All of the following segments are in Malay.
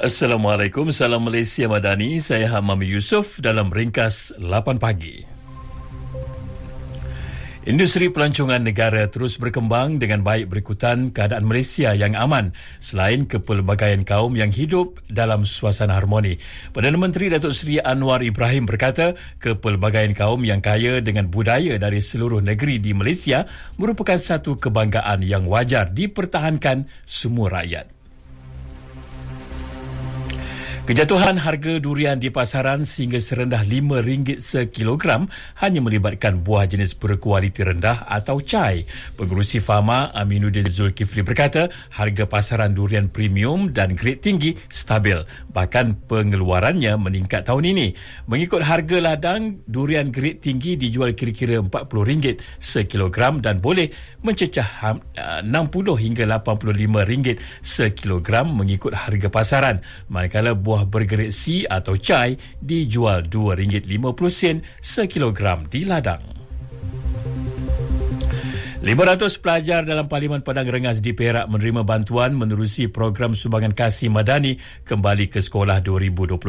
Assalamualaikum, salam Malaysia Madani. Saya Hamam Yusof dalam ringkas 8 pagi. Industri pelancongan negara terus berkembang dengan baik berikutan keadaan Malaysia yang aman selain kepelbagaian kaum yang hidup dalam suasana harmoni. Perdana Menteri Datuk Seri Anwar Ibrahim berkata kepelbagaian kaum yang kaya dengan budaya dari seluruh negeri di Malaysia merupakan satu kebanggaan yang wajar dipertahankan semua rakyat. Kejatuhan harga durian di pasaran sehingga serendah RM5 sekilogram hanya melibatkan buah jenis berkualiti rendah atau cai. Pengerusi Fama Aminuddin Zulkifli berkata harga pasaran durian premium dan grade tinggi stabil. Bahkan pengeluarannya meningkat tahun ini. Mengikut harga ladang, durian grade tinggi dijual kira-kira RM40 sekilogram dan boleh mencecah RM60 hingga RM85 sekilogram mengikut harga pasaran. Manakala buah bergrade C atau cai dijual RM2.50 sekilogram di ladang. 500 pelajar dalam Parlimen Padang Rengas di Perak menerima bantuan menerusi program sumbangan kasih madani kembali ke sekolah 2026.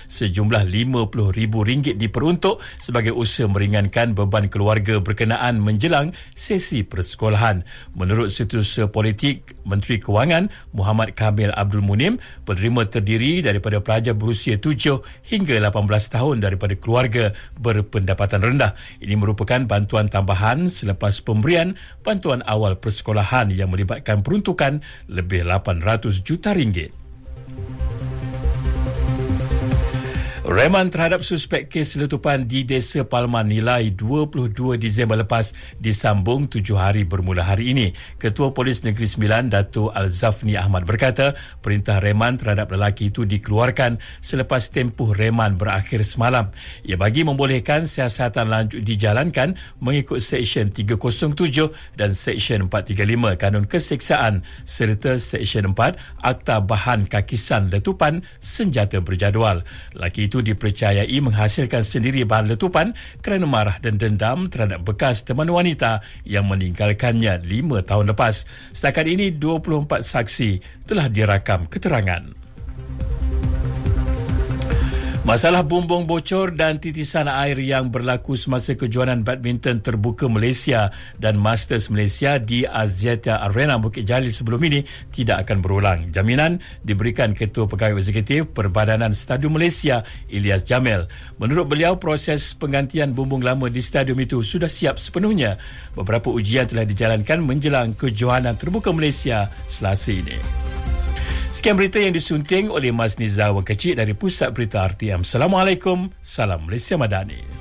Sejumlah RM50,000 diperuntuk sebagai usaha meringankan beban keluarga berkenaan menjelang sesi persekolahan. Menurut Setiausaha Politik Menteri Kewangan Muhammad Kamil Abdul Munim, penerima terdiri daripada pelajar berusia 7 hingga 18 tahun daripada keluarga berpendapatan rendah. Ini merupakan bantuan tambahan selepas pemberian bantuan awal persekolahan yang melibatkan peruntukan lebih RM800 juta. Reman terhadap suspek kes letupan di Desa Palman nilai 22 Disember lepas disambung 7 hari bermula hari ini. Ketua Polis Negeri Sembilan Dato' Al-Zafni Ahmad berkata perintah reman terhadap lelaki itu dikeluarkan selepas tempoh reman berakhir semalam. Ia bagi membolehkan siasatan lanjut dijalankan mengikut Seksyen 307 dan Seksyen 435 Kanun Keseksaan serta Seksyen 4 Akta Bahan Kakisan Letupan Senjata Berjadual. Lelaki itu dipercayai menghasilkan sendiri bahan letupan kerana marah dan dendam terhadap bekas teman wanita yang meninggalkannya 5 tahun lepas. Setakat ini 24 saksi telah dirakam keterangan. Masalah bumbung bocor dan titisan air yang berlaku semasa kejohanan badminton terbuka Malaysia dan Masters Malaysia di Axiata Arena Bukit Jalil sebelum ini tidak akan berulang. Jaminan diberikan Ketua Pegawai Eksekutif Perbadanan Stadium Malaysia, Ilyas Jamil. Menurut beliau, proses penggantian bumbung lama di stadium itu sudah siap sepenuhnya. Beberapa ujian telah dijalankan menjelang kejohanan terbuka Malaysia Selasa ini. Sekian berita yang disunting oleh Mas Nizar Wang Kecil dari Pusat Berita RTM. Assalamualaikum, salam Malaysia Madani.